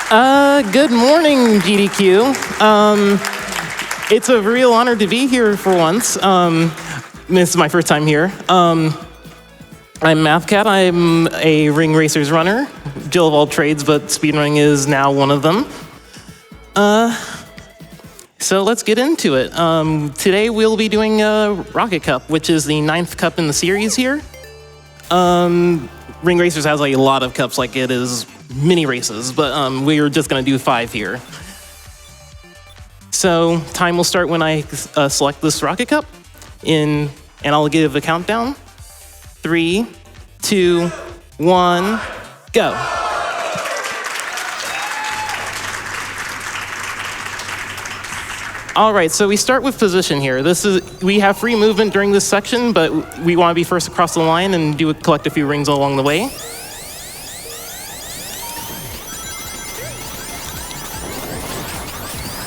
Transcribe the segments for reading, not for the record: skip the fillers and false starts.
Good morning, GDQ. It's a real honor to be here for once. This is my first time here. I'm Mathcat. I'm a Ring Racers runner, Jill of all trades, but speedrunning is now one of them. So let's get into it. Today we'll be doing a Rocket Cup, which is the 9th cup in the series here. Ring Racers has like a lot of cups, like it is mini races, but we're just gonna do 5 here. So time will start when I select this Rocket Cup, and I'll give a countdown. 3, 2, 1, go. All right, so we start with position here. We have free movement during this section, but we want to be first across the line and collect a few rings along the way.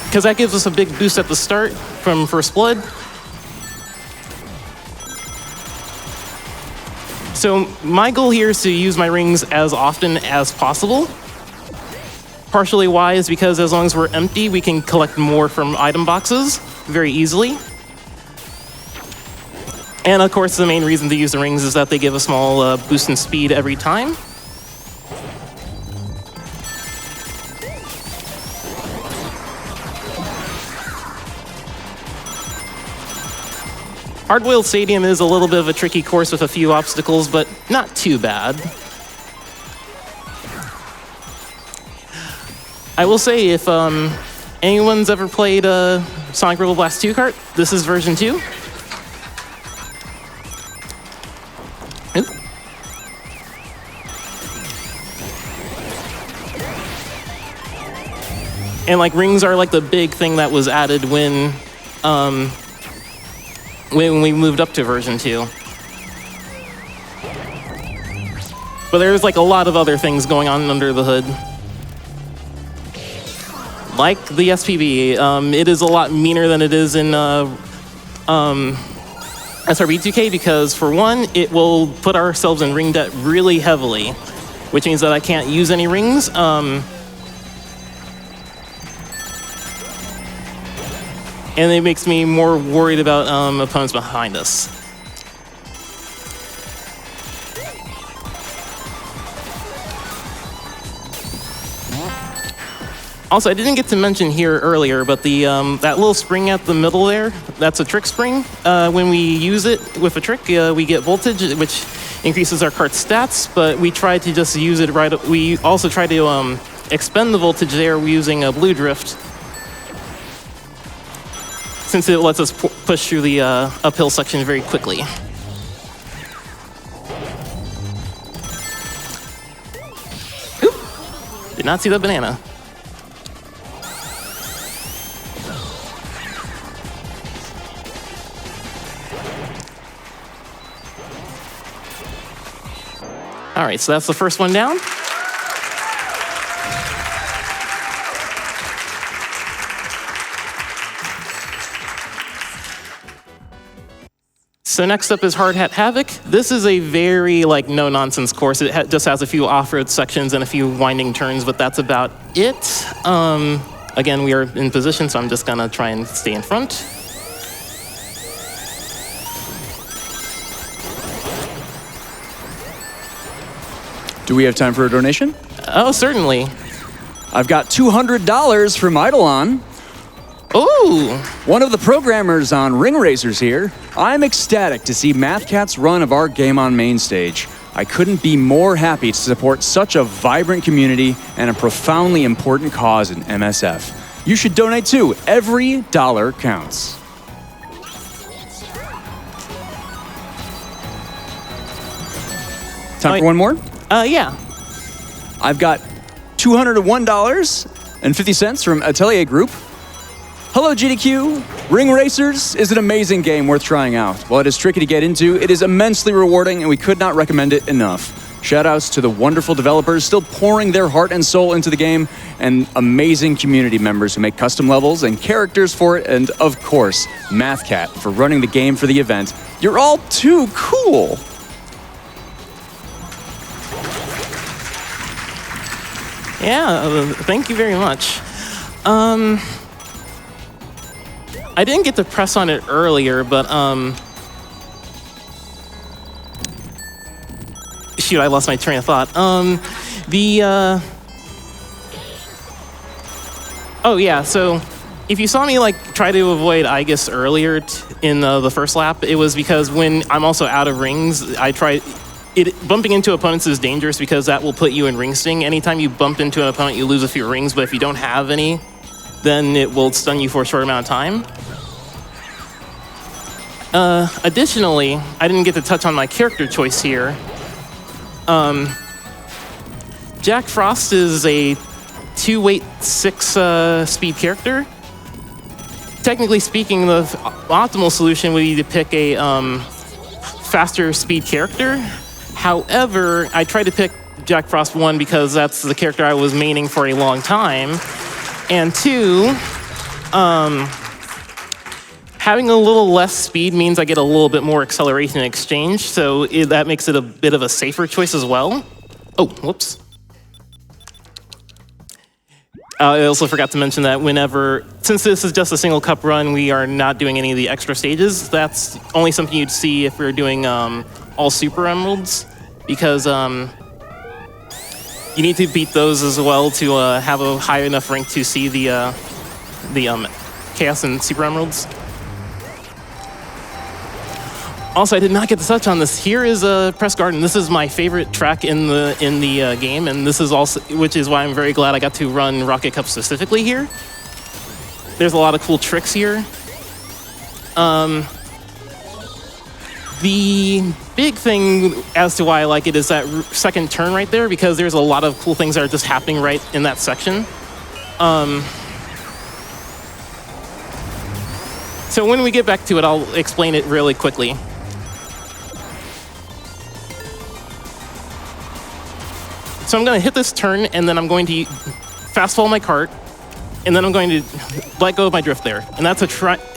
Because that gives us a big boost at the start from First Blood. So my goal here is to use my rings as often as possible. Partially why is because as long as we're empty, we can collect more from item boxes very easily. And of course, the main reason to use the rings is that they give a small boost in speed every time. Hard-Boiled Stadium is a little bit of a tricky course with a few obstacles, but not too bad. I will say, if anyone's ever played Sonic Rebel Blast 2 kart, this is version 2. Oop. And like rings are like the big thing that was added when we moved up to version 2. But there's like a lot of other things going on under the hood. Like the SPB, it is a lot meaner than it is in SRB2K because, for one, it will put ourselves in ring debt really heavily, which means that I can't use any rings. And it makes me more worried about opponents behind us. Also, I didn't get to mention here earlier, but the that little spring at the middle there, that's a trick spring. When we use it with a trick, we get voltage, which increases our kart's stats, but we try to just use it right. We also try to expend the voltage there using a blue drift, since it lets us push through the uphill section very quickly. Oop! Did not see that banana. All right, so that's the first one down. So next up is Hard Hat Havoc. This is a very no-nonsense course. It just has a few off-road sections and a few winding turns, but that's about it. Again, we are in position, so I'm just gonna try and stay in front. Do we have time for a donation? Oh, certainly. I've got $200 from Eidolon. Ooh! One of the programmers on Ring Racers here. I'm ecstatic to see Mathcat's run of our game on main stage. I couldn't be more happy to support such a vibrant community and a profoundly important cause in MSF. You should donate too. Every dollar counts. Time for one more? Yeah. I've got $201.50 from Atelier Group. Hello, GDQ. Ring Racers is an amazing game worth trying out. While it is tricky to get into, it is immensely rewarding, and we could not recommend it enough. Shoutouts to the wonderful developers still pouring their heart and soul into the game, and amazing community members who make custom levels and characters for it, and of course, Mathcat for running the game for the event. You're all too cool. Yeah, thank you very much. I didn't get to press on it earlier, but shoot, I lost my train of thought. Oh yeah, so if you saw me like try to avoid Aegis earlier in the first lap, it was because when I'm also out of rings, I tried. Bumping into opponents is dangerous because that will put you in ring sting. Anytime you bump into an opponent, you lose a few rings, but if you don't have any, then it will stun you for a short amount of time. Additionally, I didn't get to touch on my character choice here. Jack Frost is a 2-weight, 6-speed character. Technically speaking, the optimal solution would be to pick a faster speed character. However, I tried to pick Jack Frost 1 because that's the character I was maining for a long time. And 2, having a little less speed means I get a little bit more acceleration in exchange, so that makes it a bit of a safer choice as well. Oh, whoops. I also forgot to mention that since this is just a single cup run, we are not doing any of the extra stages. That's only something you'd see if we're doing all Super Emeralds, because you need to beat those as well to have a high enough rank to see the Chaos and Super Emeralds. Also, I did not get to touch on this. Here is Press Garden. This is my favorite track in the game, and this is also, which is why I'm very glad I got to run Rocket Cup specifically here. There's a lot of cool tricks here. The big thing as to why I like it is that second turn right there, because there's a lot of cool things that are just happening right in that section. So when we get back to it, I'll explain it really quickly. So I'm going to hit this turn, and then I'm going to fast fall my cart, and then I'm going to let go of my drift there. And that's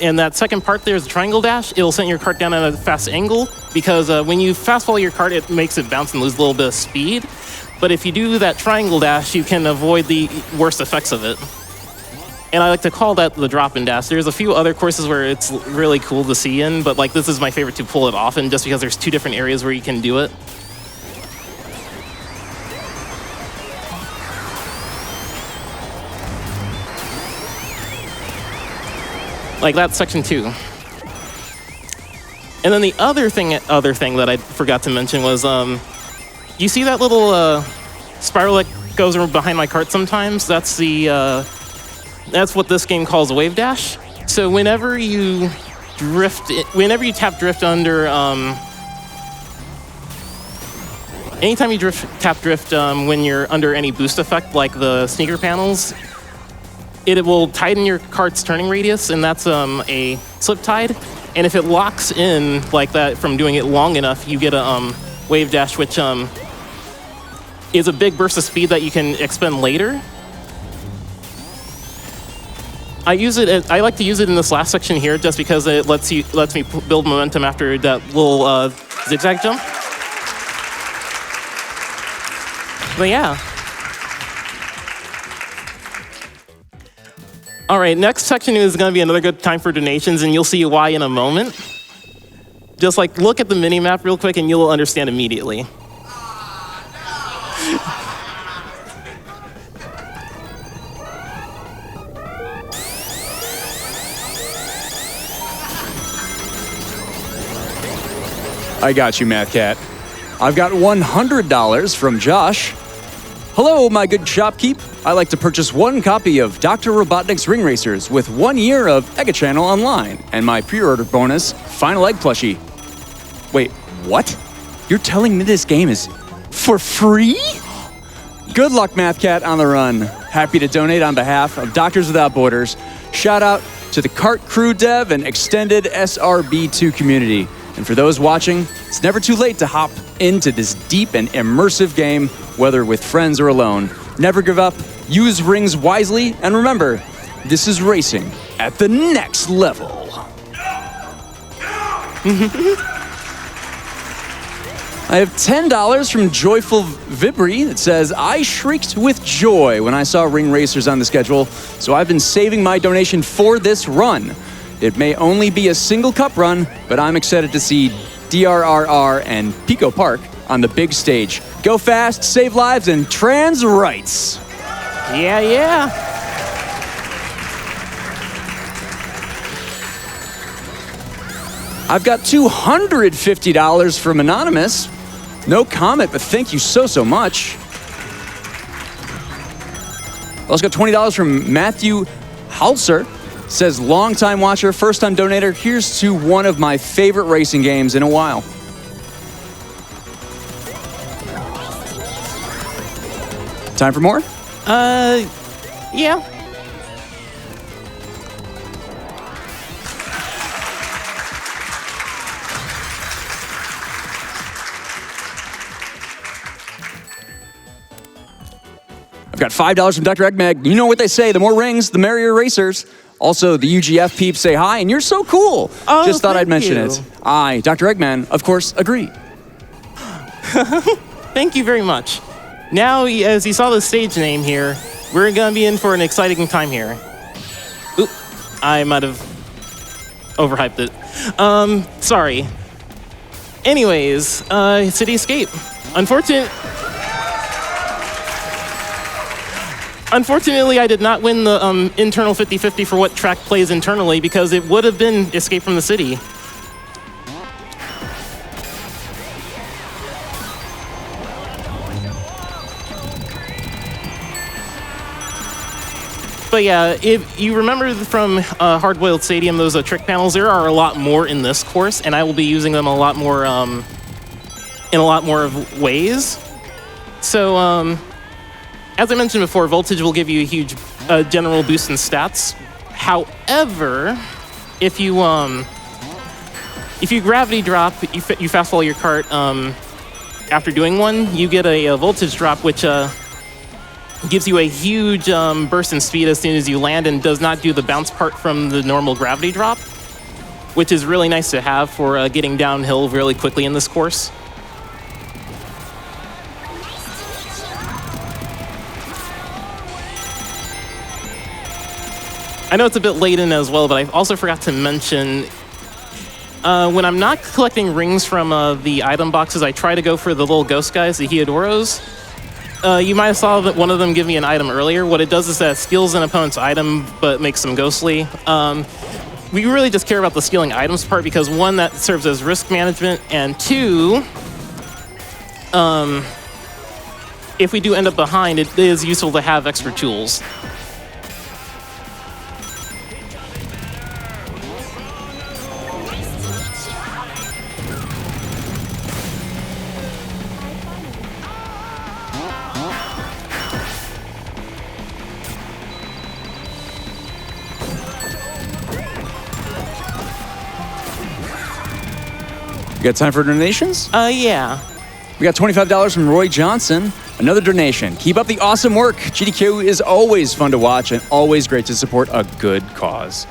and that second part there is a triangle dash. It'll send your cart down at a fast angle, because when you fast fall your cart, it makes it bounce and lose a little bit of speed. But if you do that triangle dash, you can avoid the worst effects of it. And I like to call that the drop-in dash. There's a few other courses where it's really cool to see in, but like this is my favorite to pull it off in, just because there's 2 different areas where you can do it. Like that's section 2. And then the other thing that I forgot to mention was, you see that little spiral that goes behind my cart sometimes? That's what this game calls a wave dash. So whenever you tap drift under, anytime you tap drift when you're under any boost effect, like the sneaker panels, it will tighten your cart's turning radius, and that's a slip tide. And if it locks in like that from doing it long enough, you get a wave dash, which is a big burst of speed that you can expend later. I like to use it in this last section here, just because it lets me build momentum after that little zigzag jump. But yeah. All right, next section is going to be another good time for donations, and you'll see why in a moment. Just like look at the mini-map real quick and you'll understand immediately. I got you, Mathcat. I've got $100 from Josh. Hello, my good shopkeep. I like to purchase 1 copy of Dr. Robotnik's Ring Racers with 1 year of Egg Channel online and my pre-order bonus, Final Egg plushie. Wait, what? You're telling me this game is for free? Good luck, Mathcat, on the run. Happy to donate on behalf of Doctors Without Borders. Shout out to the Cart Crew Dev and extended SRB2 community. And for those watching, it's never too late to hop into this deep and immersive game, whether with friends or alone. Never give up, use rings wisely, and remember, this is racing at the next level. I I have $10 from Joyful Vibri that says, I shrieked with joy when I saw Ring Racers on the schedule, so I've been saving my donation for this run. It may only be a single cup run, but I'm excited to see DRRR and Pico Park on the big stage. Go fast, save lives, and trans rights. Yeah, yeah. I've got $250 from Anonymous. No comment, but thank you so much. Also got $20 from Matthew Halser. Says, long-time watcher, first-time donator. Here's to one of my favorite racing games in a while. Time for more? Yeah. I've got $5 from Dr. Eggmag. You know what they say, the more rings, the merrier racers. Also, the UGF peeps say hi, and you're so cool. Oh, just thought I'd mention you. it. I, Dr. Eggman, of course, agree. Thank you very much. Now, as you saw the stage name here, we're going to be in for an exciting time here. Oop, I might have overhyped it. Sorry. Anyways, City Escape. Unfortunately, I did not win the internal 50-50 for what track plays internally because it would have been Escape from the City. But yeah, if you remember from Hard-Boiled Stadium, those trick panels, there are a lot more in this course, and I will be using them a lot more in a lot more of ways. So, as I mentioned before, Voltage will give you a huge general boost in stats. However, if you gravity drop, you fast fall your cart after doing one, you get a voltage drop, which gives you a huge burst in speed as soon as you land and does not do the bounce part from the normal gravity drop, which is really nice to have for getting downhill really quickly in this course. I know it's a bit late in as well, but I also forgot to mention, when I'm not collecting rings from the item boxes, I try to go for the little ghost guys, the Hiodoros. You might have saw that one of them give me an item earlier. What it does is that it steals an opponent's item, but makes them ghostly. We really just care about the stealing items part because one, that serves as risk management, and two, if we do end up behind, it is useful to have extra tools. You got time for donations? Yeah. We got $25 from Roy Johnson. Another donation. Keep up the awesome work. GDQ is always fun to watch and always great to support a good cause.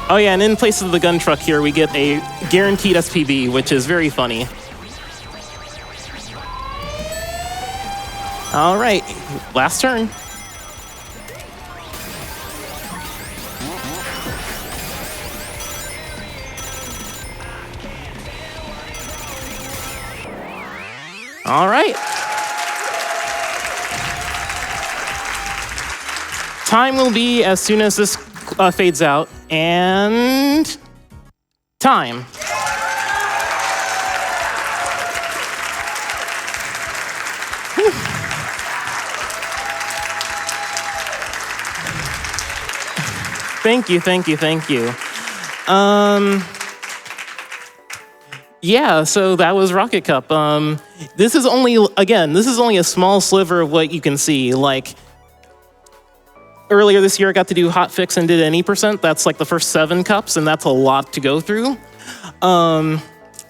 Oh yeah, and in place of the gun truck here, we get a guaranteed SPB, which is very funny. All right, last turn. All right. Time will be as soon as this fades out, and time. Thank you, thank you, thank you. Yeah, so that was Rocket Cup. This is only a small sliver of what you can see. Like, earlier this year, I got to do hotfix and did any percent. That's like the first 7 cups, and that's a lot to go through. And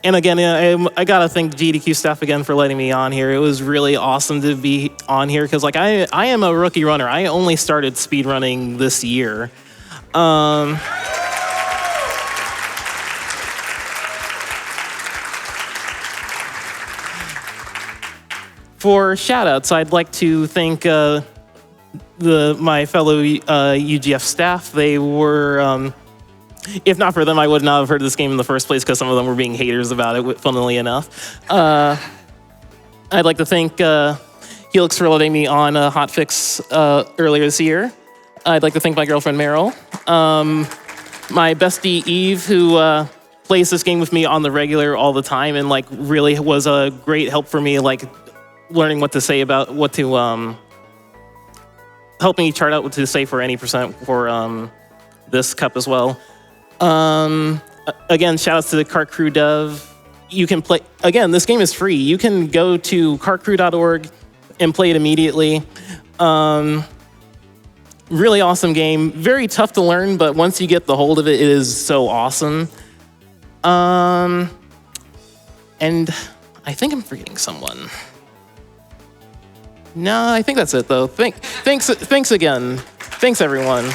again, I gotta thank GDQ staff again for letting me on here. It was really awesome to be on here, because like I am a rookie runner. I only started speedrunning this year. For shoutouts, I'd like to thank my fellow UGF staff. They were, if not for them, I would not have heard this game in the first place because some of them were being haters about it, funnily enough. I'd like to thank Helix for letting me on Hotfix earlier this year. I'd like to thank my girlfriend, Meryl. My bestie, Eve, who plays this game with me on the regular all the time and like really was a great help for me, like learning what to say about what to help me chart out what to say for any percent for this cup as well. Again, shout outs to the Kart Crew dev. You can play, again, this game is free. You can go to kartcrew.org and play it immediately. Really awesome game. Very tough to learn, but once you get the hold of it, it is so awesome. And I think I'm forgetting someone. No, I think that's it though. Thanks again. Thanks everyone.